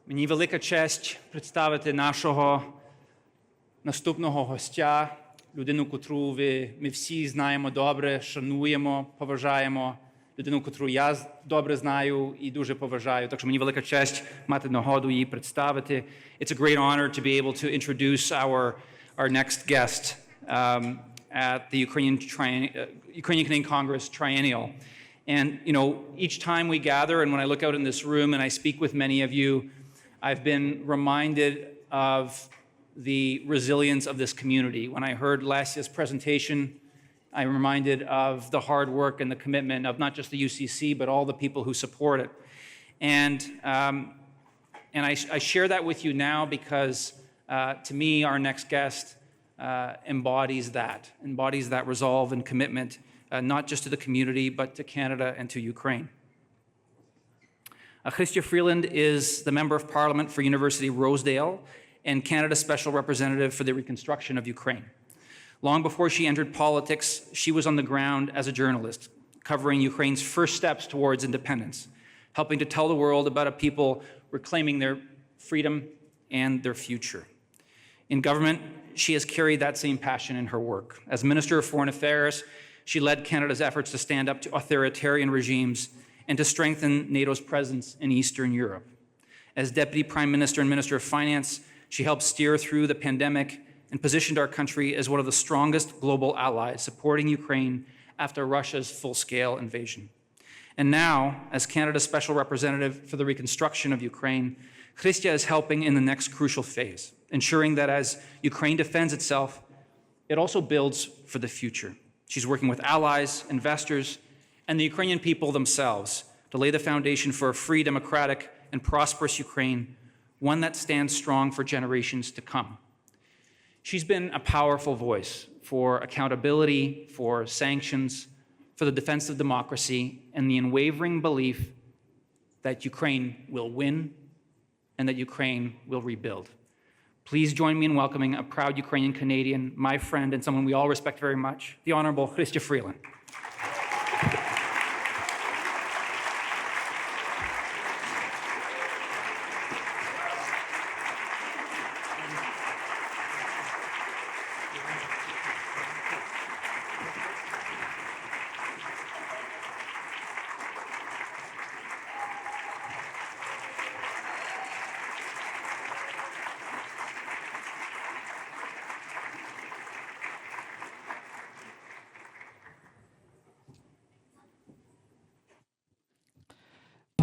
Мені велика честь представити нашого наступного гостя, людину, котру ми всі знаємо добре, шануємо, поважаємо, людину, котру я добре знаю і дуже поважаю. Так що мені велика честь мати нагоду її представити. It's a great honor to be able to introduce our next guest at the Ukrainian Congress Triennial. And, you know, each time we gather and when I look out in this room and I speak with many of you, I've been reminded of the resilience of this community. When I heard Lasia's presentation, I'm reminded of the hard work and the commitment of not just the UCC, but all the people who support it. And I share that with you now because, to me, our next guest embodies that resolve and commitment, not just to the community, but to Canada and to Ukraine. Chrystia Freeland is the Member of Parliament for University Rosedale and Canada's Special Representative for the Reconstruction of Ukraine. Long before she entered politics, she was on the ground as a journalist, covering Ukraine's first steps towards independence, helping to tell the world about a people reclaiming their freedom and their future. In government, she has carried that same passion in her work. As Minister of Foreign Affairs, she led Canada's efforts to stand up to authoritarian regimes and to strengthen NATO's presence in Eastern Europe. As Deputy Prime Minister and Minister of Finance, she helped steer through the pandemic and positioned our country as one of the strongest global allies supporting Ukraine after Russia's full-scale invasion. And now, as Canada's Special Representative for the Reconstruction of Ukraine, Chrystia is helping in the next crucial phase, ensuring that as Ukraine defends itself, it also builds for the future. She's working with allies, investors, and the Ukrainian people themselves to lay the foundation for a free, democratic, and prosperous Ukraine, one that stands strong for generations to come. She's been a powerful voice for accountability, for sanctions, for the defense of democracy, and the unwavering belief that Ukraine will win and that Ukraine will rebuild. Please join me in welcoming a proud Ukrainian Canadian, my friend, and someone we all respect very much, the Honourable Chrystia Freeland.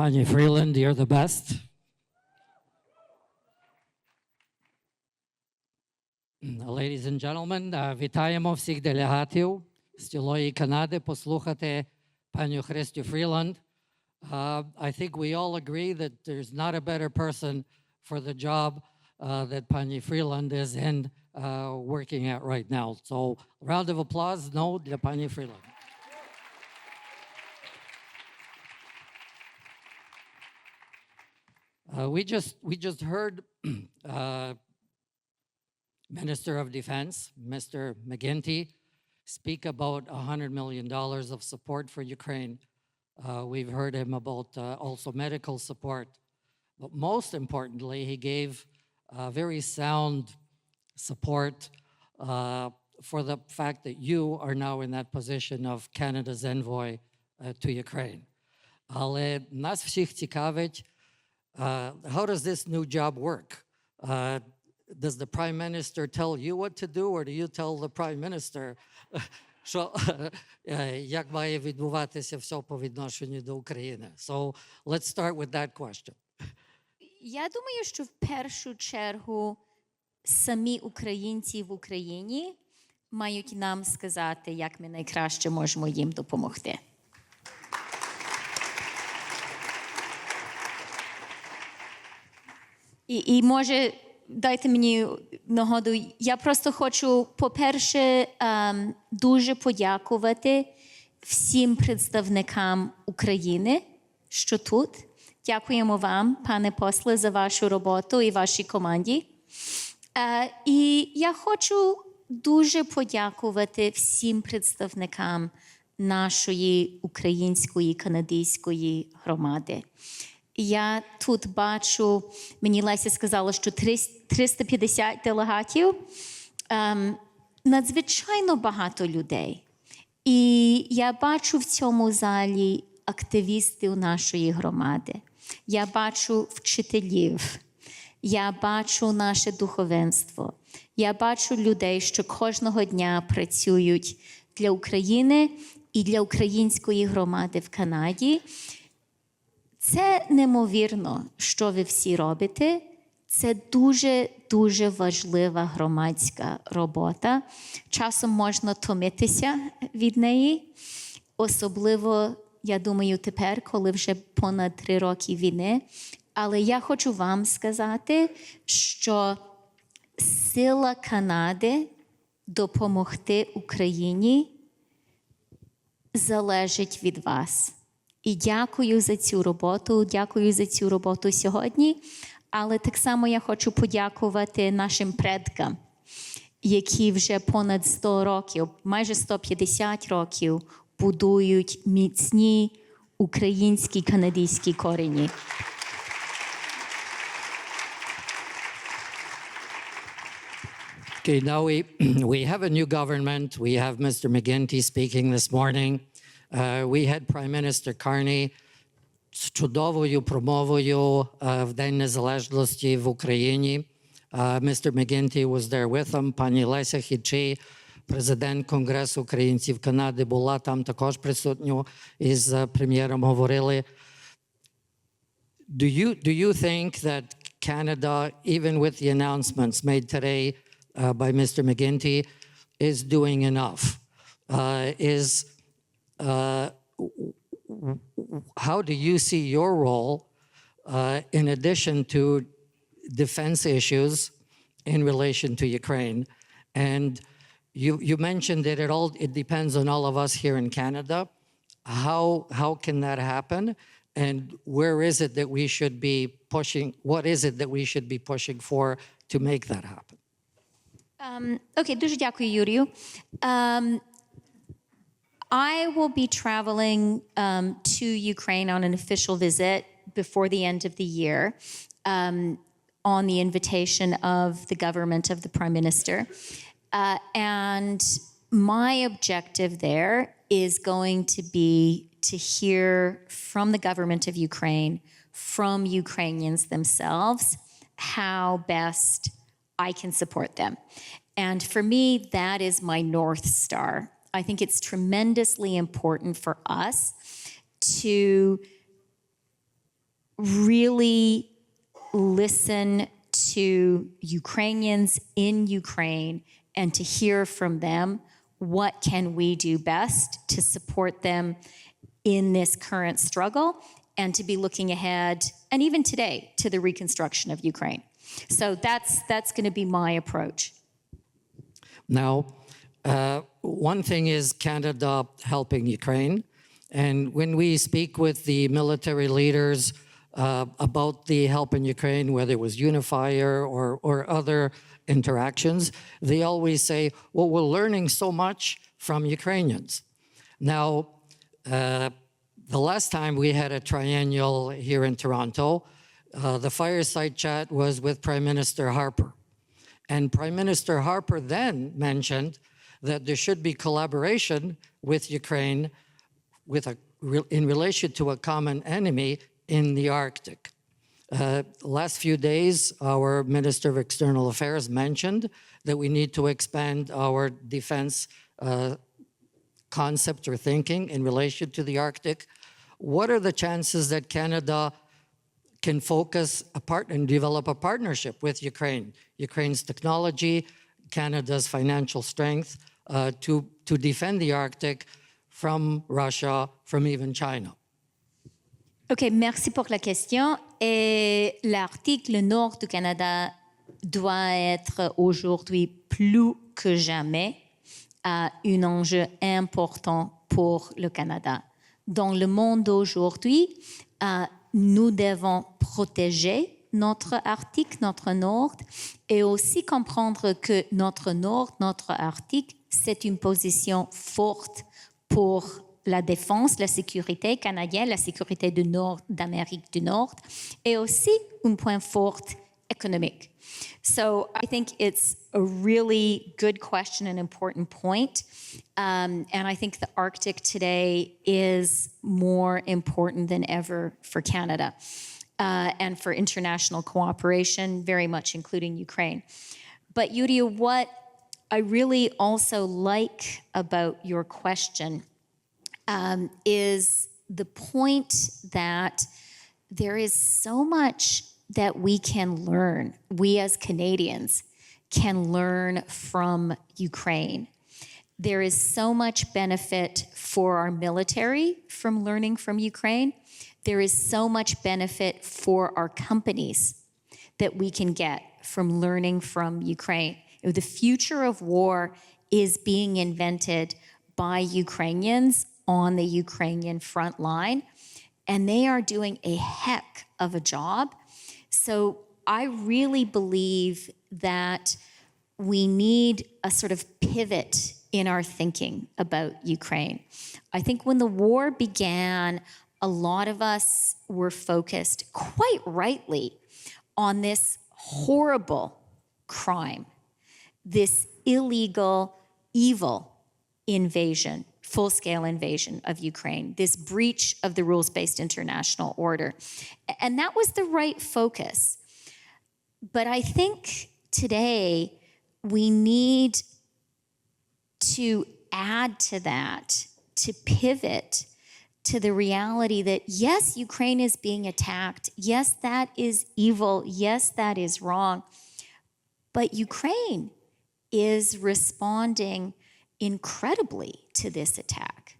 Pani Freeland, you're the best. Ladies and gentlemen, вітаємо всіх делегатів з цілої Канади послухати паню Chrystia Freeland. I think we all agree that there's not a better person for the job that Pani Freeland is in working at right now. So, round of applause, no, для Pani Freeland. We just heard Minister of Defense, Mr. McGuinty, speak about $100 million of support for Ukraine. We've heard him about also medical support. But most importantly, he gave very sound support for the fact that you are now in that position of Canada's envoy to Ukraine. Але нас всіх цікавить, how does this new job work? Does the Prime Minister tell you what to do, or do you tell the Prime Minister, як має відбуватися все по відношенню до України? So let's start with that question. Я думаю, що в першу чергу самі українці в Україні мають нам сказати, як ми найкраще можемо їм допомогти. І може, дайте мені нагоду, я просто хочу, по-перше, дуже подякувати всім представникам України, що тут. Дякуємо вам, пане после, за вашу роботу і вашій команді. І я хочу дуже подякувати всім представникам нашої української канадської громади. Я тут бачу, мені Леся сказала, що 350 делегатів. Надзвичайно багато людей. І я бачу в цьому залі активістів нашої громади. Я бачу вчителів. Я бачу наше духовенство. Я бачу людей, що кожного дня працюють для України і для української громади в Канаді. Це неймовірно, що ви всі робите. Це дуже важлива громадська робота. Часом можна втомитися від неї. Особливо, я думаю, тепер, коли вже понад 3 роки війни. Але я хочу вам сказати, що сила Канади допомогти Україні залежить від вас. І дякую за цю роботу сьогодні. Але так само я хочу подякувати нашим предкам, які вже понад 100 років, майже 150 років будують міцні українські канадські корені. Okay, now we have a new government. We have Mr. McGuinty speaking this morning. We had Prime Minister Carney з чудовою промовою в День Незалежності в Україні. Mr. McGuinty was there with him. Пані Леся Хічей, президент Конгресу українців Канади, була там також присутня і з прем'єром говорили. Do you think that Canada, even with the announcements made today by Mr. McGuinty, is doing enough? How do you see your role in addition to defense issues in relation to Ukraine? And you mentioned that it depends on all of us here in Canada. How can that happen? And where is it that we should be pushing? What is it that we should be pushing for to make that happen? Okay, дуже дякую, Юрію. I will be traveling to Ukraine on an official visit before the end of the year on the invitation of the government of the Prime Minister. And my objective there is going to be to hear from the government of Ukraine, from Ukrainians themselves, how best I can support them. And for me, that is my North Star. I think it's tremendously important for us to really listen to Ukrainians in Ukraine and to hear from them what can we do best to support them in this current struggle and to be looking ahead, and even today, to the reconstruction of Ukraine. So that's going to be my approach. Now, one thing is Canada helping Ukraine. And when we speak with the military leaders about the help in Ukraine, whether it was Unifier or other interactions, they always say, well, we're learning so much from Ukrainians. Now, the last time we had a triennial here in Toronto, the fireside chat was with Prime Minister Harper. And Prime Minister Harper then mentioned that there should be collaboration with Ukraine in relation to a common enemy in the Arctic. Last few days, our Minister of External Affairs mentioned that we need to expand our defense concept or thinking in relation to the Arctic. What are the chances that Canada can focus and develop a partnership with Ukraine, Ukraine's technology, Canada's financial strength to defend the Arctic from Russia, from even China? OK, merci pour la question. Et l'Arctique, le nord du Canada, doit être aujourd'hui plus que jamais un enjeu important pour le Canada. Dans le monde d'aujourd'hui, nous devons protéger notre Arctique, notre nord, et aussi comprendre que notre nord, notre Arctique, c'est une position forte pour la défense, la sécurité canadienne, la sécurité d'Amérique du Nord, et aussi un point fort économique. So I think it's a really good question, an important point. And I think the Arctic today is more important than ever for Canada and for international cooperation, very much including Ukraine. But Yuria, what I really also like about your question is the point that there is so much that we can learn, we as Canadians can learn from Ukraine. There is so much benefit for our military from learning from Ukraine. There is so much benefit for our companies that we can get from learning from Ukraine. The future of war is being invented by Ukrainians on the Ukrainian front line, and they are doing a heck of a job. So I really believe that we need a sort of pivot in our thinking about Ukraine. I think when the war began, a lot of us were focused, quite rightly, on this horrible crime, this illegal, evil invasion, full-scale invasion of Ukraine, this breach of the rules-based international order. And that was the right focus. But I think today we need to add to that, to pivot to the reality that, yes, Ukraine is being attacked. Yes, that is evil. Yes, that is wrong. But Ukraine is responding incredibly to this attack.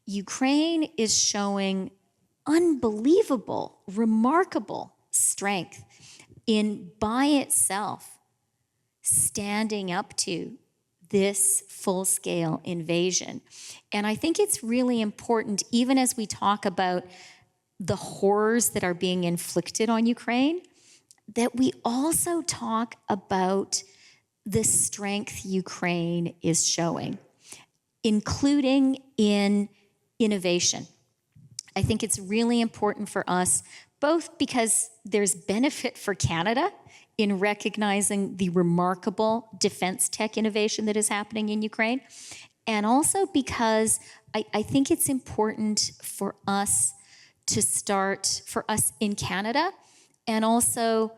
Ukraine is showing unbelievable, remarkable strength in by itself standing up to this full-scale invasion. And I think it's really important, even as we talk about the horrors that are being inflicted on Ukraine, that we also talk about the strength Ukraine is showing, including in innovation. I think it's really important for us, both because there's benefit for Canada in recognizing the remarkable defense tech innovation that is happening in Ukraine, and also because I think it's important for us to start, for us in Canada, and also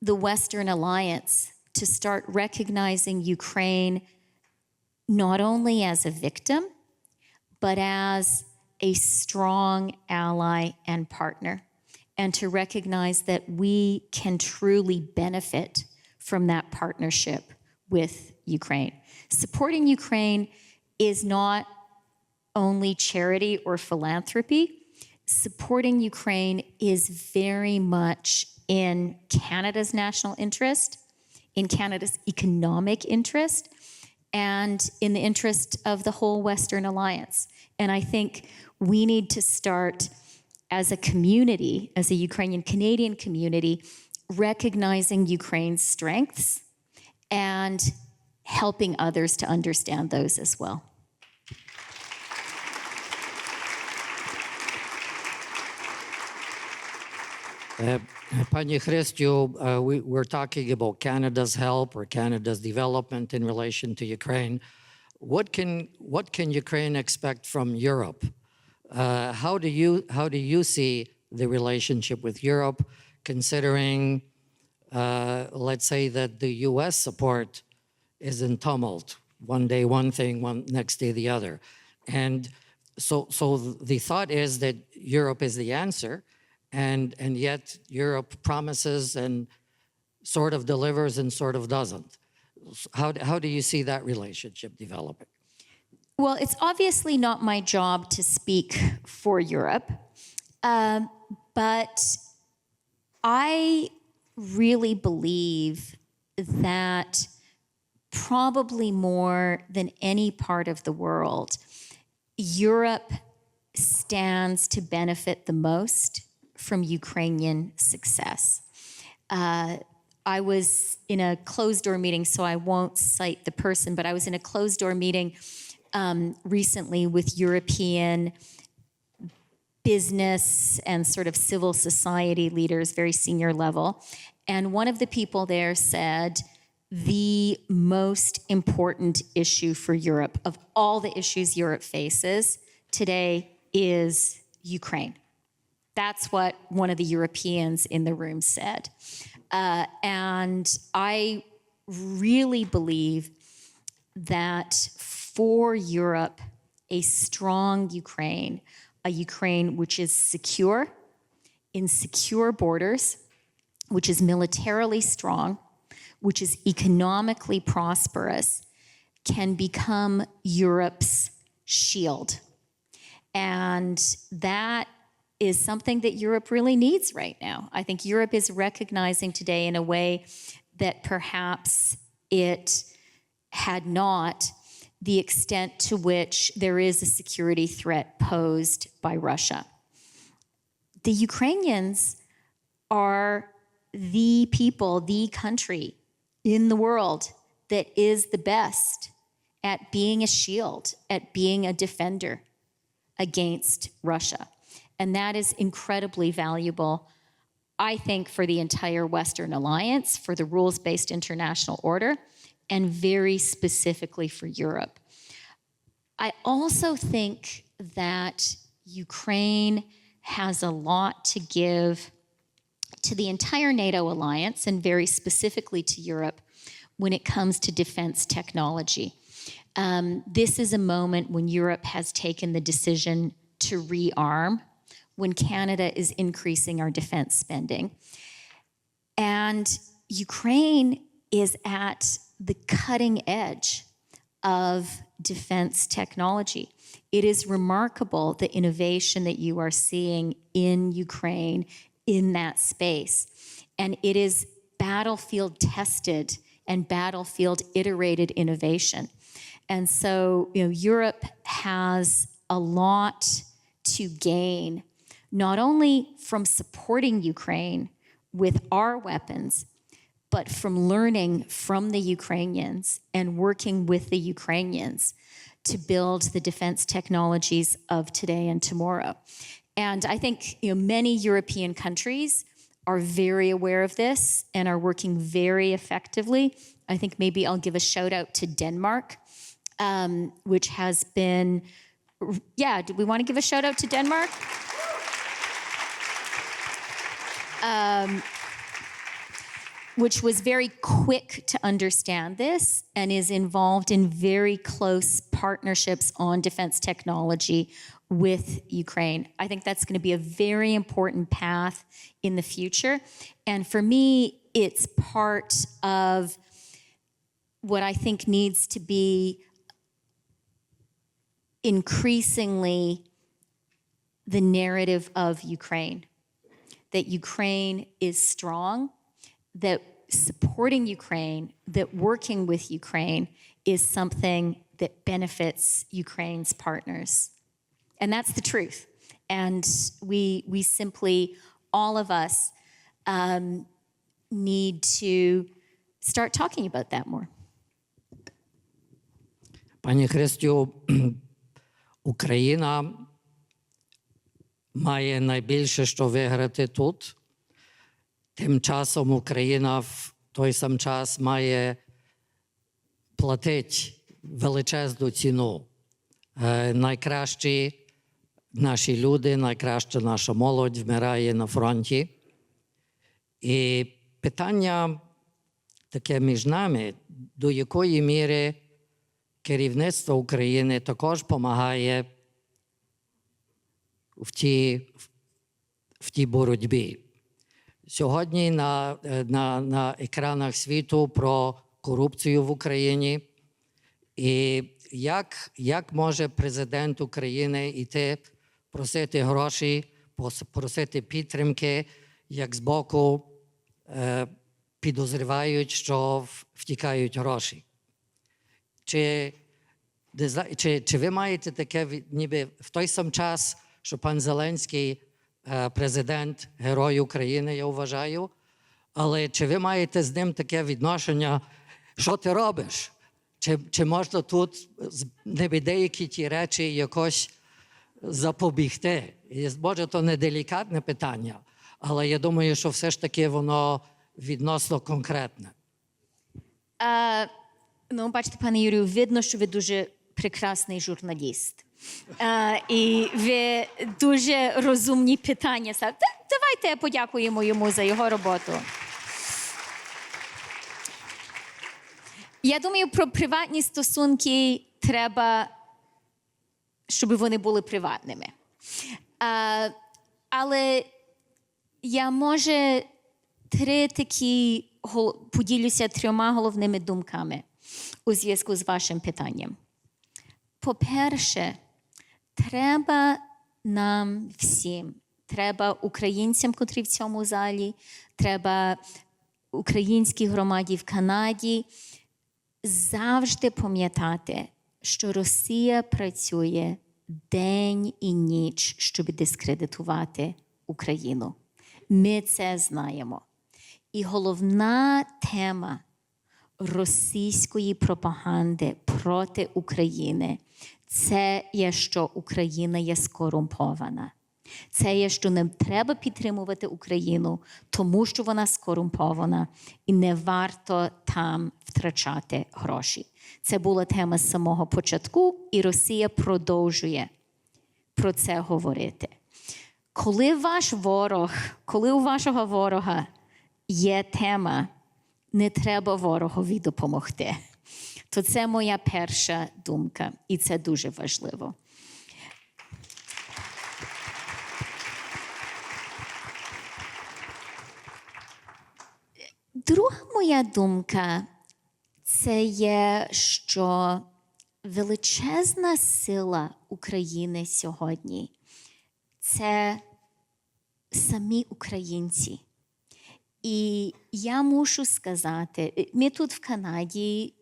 the Western Alliance, to start recognizing Ukraine not only as a victim, but as a strong ally and partner, and to recognize that we can truly benefit from that partnership with Ukraine. Supporting Ukraine is not only charity or philanthropy. Supporting Ukraine is very much in Canada's national interest, in Canada's economic interest, and in the interest of the whole Western Alliance. And I think we need to start as a community, as a Ukrainian-Canadian community, recognizing Ukraine's strengths and helping others to understand those as well. Pani Chrystia, we're talking about Canada's help or Canada's development in relation to Ukraine. What can Ukraine expect from Europe? How do you see the relationship with Europe, considering, let's say that the U.S. support is in tumult? One day one thing, next day the other, and so the thought is that Europe is the answer. And yet Europe promises and sort of delivers and sort of doesn't. How do you see that relationship developing? Well, it's obviously not my job to speak for Europe, but I really believe that probably more than any part of the world, Europe stands to benefit the most from Ukrainian success. I was in a closed-door meeting, so I won't cite the person, but I was in a closed-door meeting recently with European business and sort of civil society leaders, very senior level. And one of the people there said, the most important issue for Europe, of all the issues Europe faces today, is Ukraine. That's what one of the Europeans in the room said. And I really believe that for Europe, a strong Ukraine, a Ukraine which is secure, in secure borders, which is militarily strong, which is economically prosperous, can become Europe's shield. And that is something that Europe really needs right now. I think Europe is recognizing today in a way that perhaps it had not, the extent to which there is a security threat posed by Russia. The Ukrainians are the people, the country in the world that is the best at being a shield, at being a defender against Russia. And that is incredibly valuable, I think, for the entire Western Alliance, for the rules-based international order, and very specifically for Europe. I also think that Ukraine has a lot to give to the entire NATO alliance, and very specifically to Europe, when it comes to defense technology. This is a moment when Europe has taken the decision to rearm, when Canada is increasing our defense spending. And Ukraine is at the cutting edge of defense technology. It is remarkable the innovation that you are seeing in Ukraine in that space. And it is battlefield tested and battlefield iterated innovation. And so, Europe has a lot to gain, not only from supporting Ukraine with our weapons, but from learning from the Ukrainians and working with the Ukrainians to build the defense technologies of today and tomorrow. And I think many European countries are very aware of this and are working very effectively. I think maybe I'll give a shout out to Denmark, which has been, do we want to give a shout out to Denmark? Which was very quick to understand this and is involved in very close partnerships on defense technology with Ukraine. I think that's going to be a very important path in the future. And for me, it's part of what I think needs to be increasingly the narrative of Ukraine. That Ukraine is strong, that supporting Ukraine, that working with Ukraine is something that benefits Ukraine's partners. And that's the truth. And we simply, all of us, need to start talking about that more. Пані Христю, Україна має найбільше, що виграти тут. Тим часом Україна в той сам час має платити величезну ціну. Найкращі наші люди, найкраща наша молодь вмирає на фронті. І питання таке між нами, до якої міри керівництво України також допомагає в тій боротьбі. Сьогодні на екранах світу про корупцію в Україні. І як може президент України йти просити гроші, просити підтримки, як з боку підозрівають, що втікають гроші? Чи ви маєте таке, ніби в той сам час, що пан Зеленський президент, герой України, я вважаю, але чи ви маєте з ним таке відношення, що ти робиш? Чи можна тут деякі ті речі якось запобігти? І, може, то не делікатне питання, але я думаю, що все ж таки воно відносно конкретне. Ну, бачите, пане Юрію, видно, що ви дуже прекрасний журналіст. І ви дуже розумні питання ставите. Давайте подякуємо йому за його роботу. Я думаю, про приватні стосунки треба, щоб вони були приватними. Але я, може, поділюся 3 головними думками у зв'язку з вашим питанням. По-перше, треба нам всім, треба українцям, котрі в цьому залі, треба українській громаді в Канаді, завжди пам'ятати, що Росія працює день і ніч, щоб дискредитувати Україну. Ми це знаємо. І головна тема російської пропаганди проти України – це є, що Україна є скорумпована. Це є, що не треба підтримувати Україну, тому що вона скорумпована і не варто там втрачати гроші. Це була тема з самого початку, і Росія продовжує про це говорити. Коли у вашого ворога є тема, не треба ворогові допомогти. То це моя перша думка, і це дуже важливо. Друга моя думка – це є, що величезна сила України сьогодні – це самі українці. І я мушу сказати, ми тут в Канаді,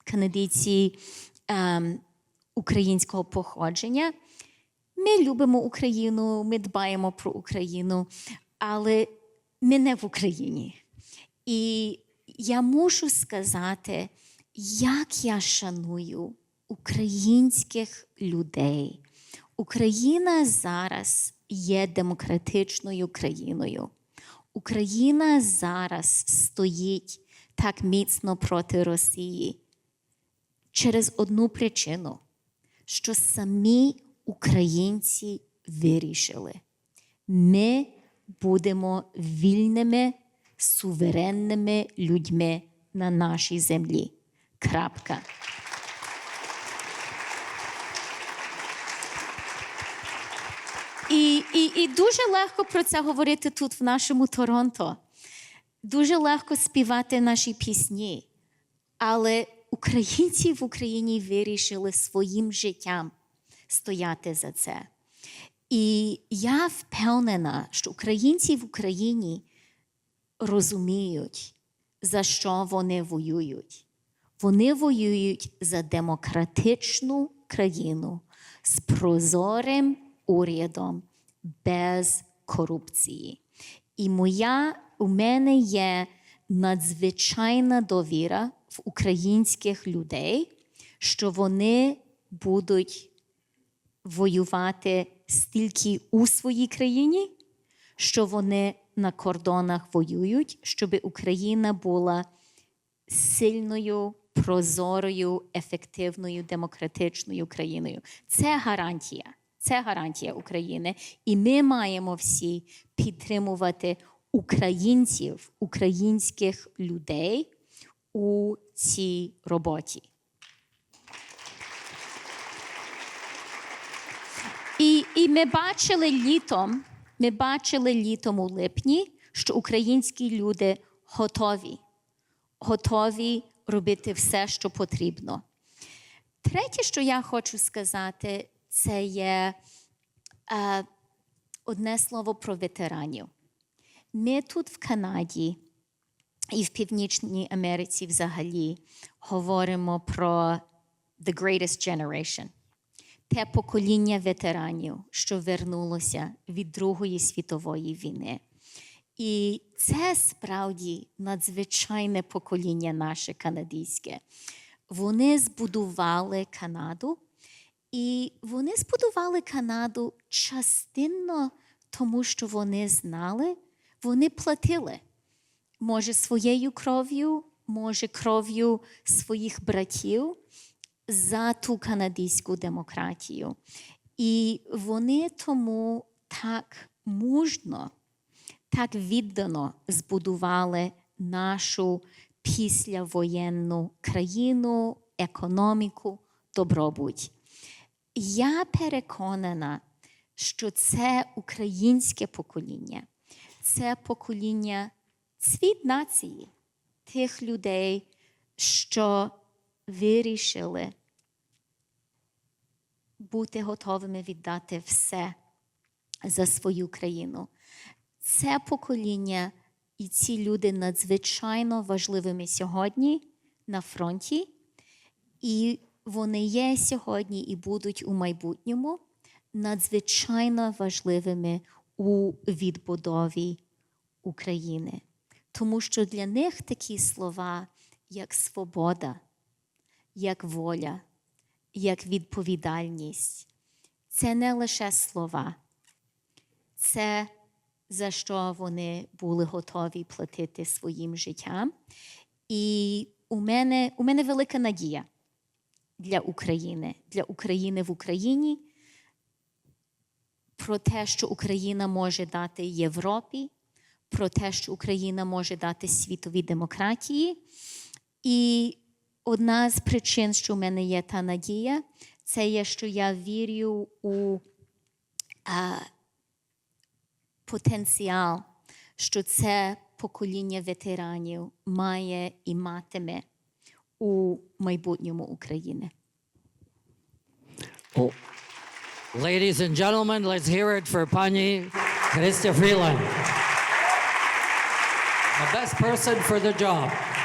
канадійці українського походження, ми любимо Україну, ми дбаємо про Україну, але ми не в Україні. І я мушу сказати, як я шаную українських людей. Україна зараз є демократичною країною. Україна зараз стоїть так міцно проти Росії через одну причину, що самі українці вирішили. Ми будемо вільними, суверенними людьми на нашій землі. Крапка. І дуже легко про це говорити тут, в нашому Торонто. Дуже легко співати наші пісні. Але українці в Україні вирішили своїм життям стояти за це. І я впевнена, що українці в Україні розуміють, за що вони воюють. Вони воюють за демократичну країну з прозорим урядом, без корупції. І у мене є надзвичайна довіра в українських людей, що вони будуть воювати стільки у своїй країні, що вони на кордонах воюють, щоб Україна була сильною, прозорою, ефективною, демократичною країною. Це гарантія. Це гарантія України. І ми маємо всі підтримувати українців, українських людей у цій роботі. І ми бачили літом у липні, що українські люди готові робити все, що потрібно. Третє, що я хочу сказати, це є одне слово про ветеранів. Ми тут в Канаді і в Північній Америці взагалі говоримо про the greatest generation. Те покоління ветеранів, що вернулося від Другої світової війни. І це справді надзвичайне покоління наше канадське. вони збудували Канаду. І вони збудували Канаду частинно тому, що вони знали, вони платили. Може, своєю кров'ю, може, кров'ю своїх братів за ту канадську демократію. І вони тому так мужно, так віддано збудували нашу післявоєнну країну, економіку, добробут. Я переконана, що це українське покоління, це покоління цвіт нації, тих людей, що вирішили бути готовими віддати все за свою країну. Це покоління і ці люди надзвичайно важливими сьогодні на фронті, і вони є сьогодні і будуть у майбутньому надзвичайно важливими у відбудові України. Тому що для них такі слова, як свобода, як воля, як відповідальність, це не лише слова. Це за що вони були готові платити своїм життям. І у мене велика надія для України в Україні, про те, що Україна може дати Європі, про те, що Україна може дати світовій демократії. І одна з причин, що в мене є та надія, це є, що я вірю у потенціал, що це покоління ветеранів має і матиме у майбутньому України. Ladies and gentlemen, let's hear it for Pani Chrystia Freeland, the best person for the job.